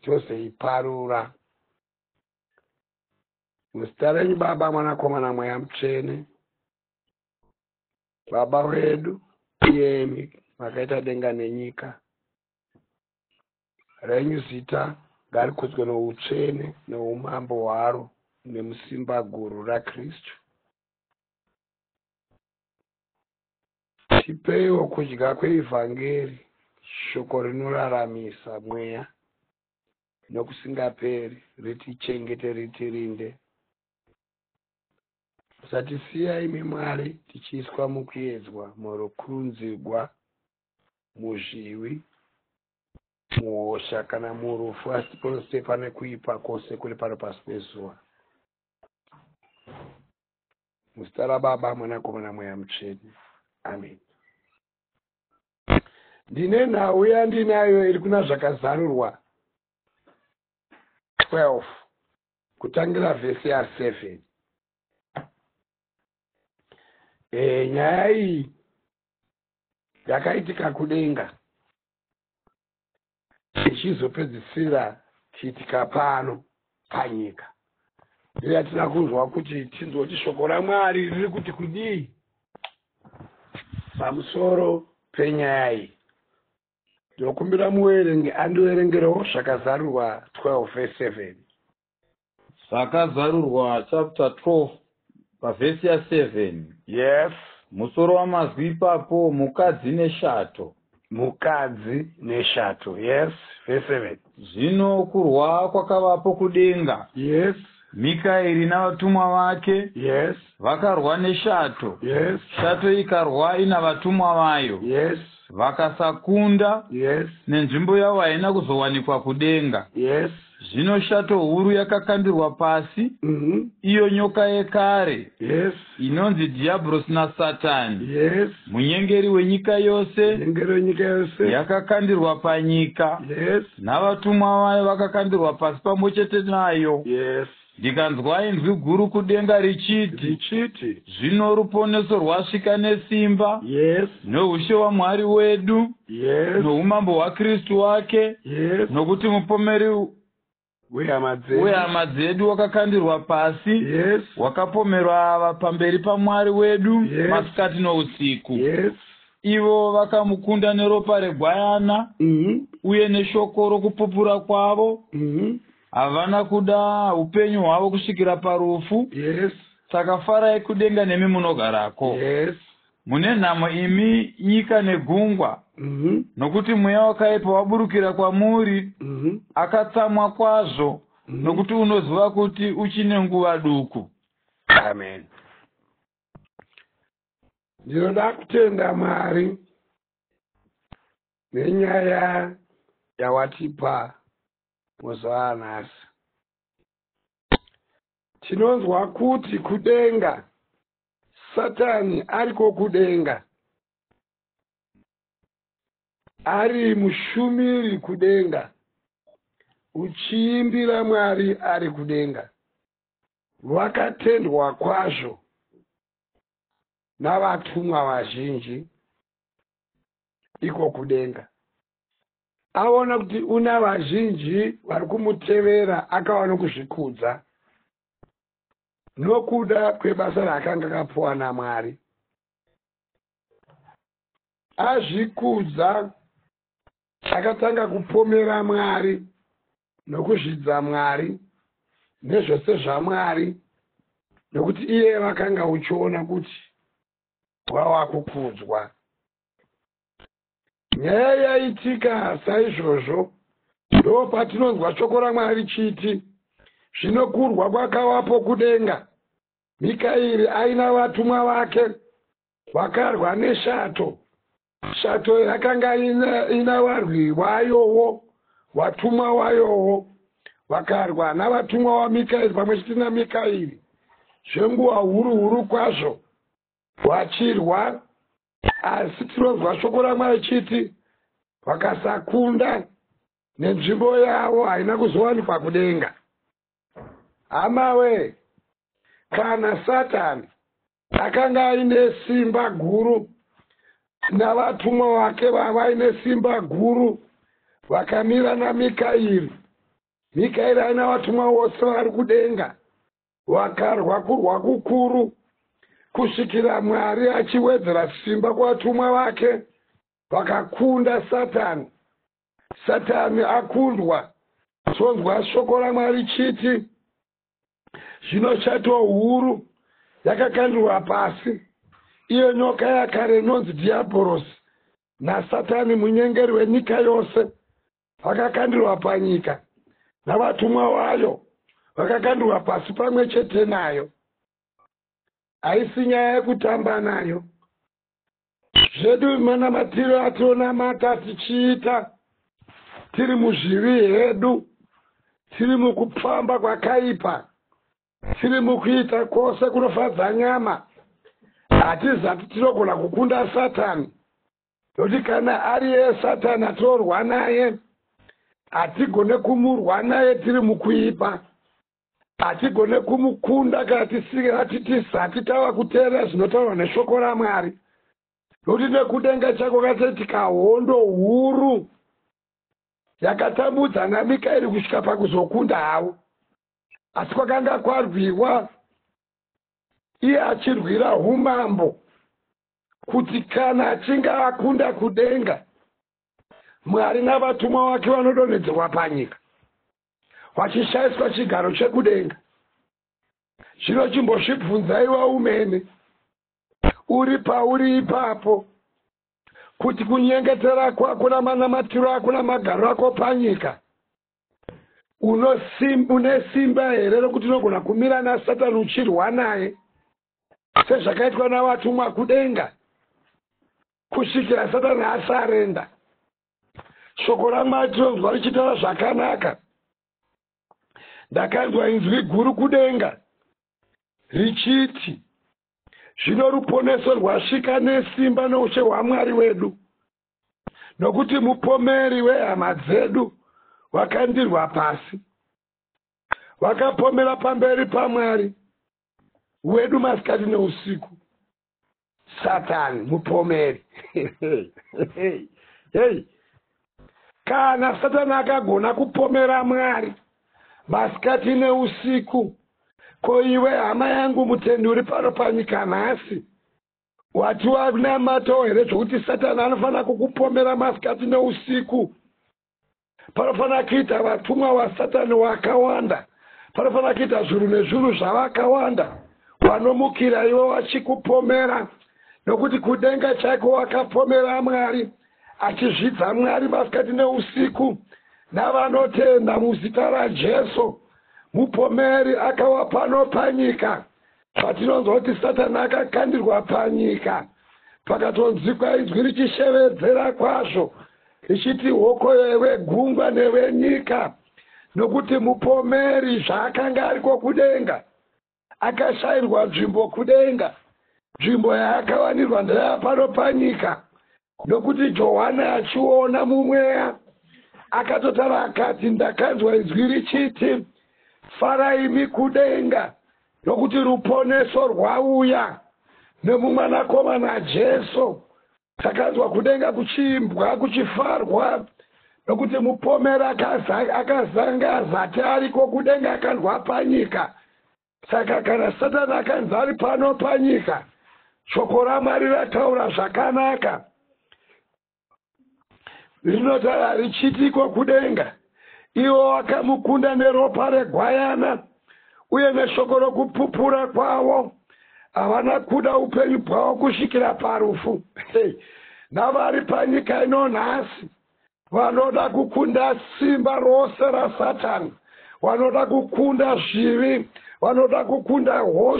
chose iparura. Muzita renyu Baba, Mwanakomana, Mweya Mutsvene. Baba wedu iyemi makaita denga nenyika, renyu zita ngarikudzwe noutsvene neumambo hwaro nemusimba guru raKristu. Tipeiwo kudya kweivhangeri, shoko rinoraramisa mweya nokusingaperi, ritichengete ritirinde. Musatisiya imi Mwari tichiiswa mukuedzwa, murukunzigwa, muzviwi, muhosha kana murufu, asi pose pane kuipa kwose kuri pano pasi pezuva. Muzita raBaba, Mwanakomana, Mweya Mutsvene. Amen. Ndine nhau yandinayo iri kuna zvakazarurwa 12 kutangira vhesi ya7. Nyaya iyi yakaitika kudenga ichizopedzisira chiitika pano panyika. Ndiyatira kunzwa kuti tinzoti shoko raMwari riri kuti kudii pamusoro penyaya iyi. Ndokumbira muverenge andiverengerewo zvakazarurwa 12:7. Zvakazarurwa chapter 12 pavhesi ya7. Yes. Musoro wamazwi ipapo mukadzi neshato. Mukadzi neshato. Yes. Verse 7. Zvino kurwa kwakavapo kudenga. Yes. Mikaeri navatumwa vake. Yes. Vakarwa neshato. Yes. Shato ikarwa ina vatumwa vayo. Yes. Vakasakunda. Yes. Nenzvimbo yavo haina kuzowanikwa kudenga. Yes. Zvino shato huru yakakandirwa pasi, iyo nyoka yekare. Yes. Inonzi Dhiabhorosi naSatani. Yes. Munyengeri wenyika yose. Munyengeri wenyika yose. Yakakandirwa panyika. Yes. Navatumwa vayo vakakandirwa pasi pamwechete nayo. Yes. Ndikanzwa inzwi guru kudenga richiti, zvino ruponeso rwasvika nesimba. Yes. Noushe waMwari wedu. Yes. Noumambo hwaKristu wake. Yes. Nokuti mupomeri wehama dzedu wakakandirwa pasi. Yes. Wakapomerwa ava pamberi paMwari wedu. Yes. Masikati nousiku. Yes. Ivo vakamukunda neropa regwayana. Uye neshoko rokupupura kwavo. Havana kuda upenyu hwavo kusvikira parufu. Yes. Saka farai kudenga nemi munogarako. Yes. Mune nhamo imi nyika negungwa. Nokuti mweya wakaipa waburukira kwamuri. Akatsamwa kwazvo. Nokuti unoziva kuti uchine nguva duku. Amen. Ndinoda kutenda Mwari nenyaya yawatipa muzuva anhasi. Tinonzwa kuti kudenga, Satani ariko kudenga, ari mushumiri kudenga, uchiimbira Mwari ari kudenga. Wakatendwa kwazvo navatumwa vazhinji iko kudenga. Aona kuti una vazhinji vari kumutevera, akawana kuzvikudza nokuda kwebasa raakanga akapuwa naMwari. Azvikudza, akatanga kupomera Mwari nokuzvidza Mwari nezvose zvaMwari, nokuti iye vakanga uchiona kuti wava kukudzwa. Nyaya yaitika saizvozvo, ndo patinonzwa shoko raMwari chiti, zvino kurwa kwakavapo kudenga. Mikaeri aina vatumwa vake, vakarwa neshato. Shato yakanga ina varwi vayowo, vatumwa vayowo, vakarwa navatumwa vaMikaeri pamwechete naMikaeri. Zvenguva huru kwazvo vachirwa, asi tinonzwa shoko raMwari chiti vakasakunda, nenzvimbo yavo haina kuzowanikwa kudenga. Hamawe, kana Satani akanga aine simba guru navatumwa vake vavaine simba guru, vakamira naMikairi. Mikairi aina vatumwa vose vari kudenga. Vakarwa kurwa kukuru kusvikira Mwari achiwedzera simba kuvatumwa vake, vakakunda Satani. Satani akundwa. Tonzwa shoko raMwari chiti, zvino chato huru yakakandirwa pasi, iyo nyoka yakare inonzi Dhiabhorosi naSatani munyengeri wenyika yose, vakakandirwa panyika, navatumwa vayo vakakandirwa pasi pamwe chete nayo. Haisi nyaya yekutamba nayo. Zvedu manamatiro ationamata tichiita tiri muzvivi hedu, tiri mukupfamba kwakaipa, tiri mukuita kwose kunofadza nyama, hatizati tinogona kukunda Satani. Nokuti kana ari Satani atorwa naye, hatigone kumurwa naye tiri mukuipa, hatigone kumukunda kana tisati tava kuteerera zvinotaurwa neshoko raMwari. Nokuti nekudenga chako kataitika hondo huru yakatambudza naMikairi kusvika pakuzokunda havo. Asi kwakanga kwarwiwa iye achirwira umambo, kuti kana achinge akunda kudenga, Mwari navatumwa vake vanodonhedzerwa panyika, vachishayiswa chigaro chekudenga. Zvino chimbozvibvunzaiwa umene uri pauri ipapo, kuti kunyengetera kwako namanamatiro ako namagaro ako panyika, une simba here rokuti unogona kumira naSatani uchirwa naye sezvakaitwa navatumwa kudenga, kusvikira Satani asarenda? Shoko raMwari tinonzwa richitaura zvakanaka. Ndakanzwa inzwi guru kudenga richiti, zvino ruponeso rwasvika nesimba noushe hwaMwari wedu, nokuti mupomeri wehama dzedu vakandirwa pasi. Vakapomera pamberi paMwari wedu masikati neusiku. Satani mupomeri. Hey. Kana Satani akagona kupomera Mwari masikati neusiku, ko iwe hama yangu mutendi uri pano panyika nhasi, wati wanamatawo here zvokuti Satani anofanira kukupomera masikati neusiku? Panofanira kuita vatumwa vaSatani vakawanda, panofanira kuita zvinhu nezvinhu zvavakawanda vanomukira iwe vachikupomera, nokuti kudenga chako wakapomera Mwari, achizvidza Mwari masikati neusiku. Navanotenda muzita raJesu, mupomeri akawa pano panyika. Patinonzwa kuti Satani akakandirwa panyika, pakatonzwikwa inzwi richishevedzera kwazvo richiti, hokoyo yewe gungwa newe nyika, nokuti mupomeri zvaakanga ariko kudenga akashayirwa nzvimbo kudenga. Nzvimbo yaakawanirwa ndeyapano panyika, nokuti Johana achiona mumweya akatotara akati, ndakanzwa inzwi richiti, faraimi kudenga, nokuti ruponeso rwauya nemumwanakomana Jesu. Takanzwa kudenga kuchiimbwa, kuchifarwa, nokuti mupomeri akazanga azati ariko kudenga akanzwa panyika. Saka kana Satani akanzi ari pano panyika, shoko raMwari rataura zvakanaka. Rinotaura richitiko kudenga, ivo vakamukunda neropa regwayana uye neshoko rokupupura kwavo, havana kuda upenyu bwavo kusvikira parufu. Navari panyika ino nhasi vanoda kukunda simba rose raSatani, vanoda kukunda zvivi, vanoda kukunda hosha.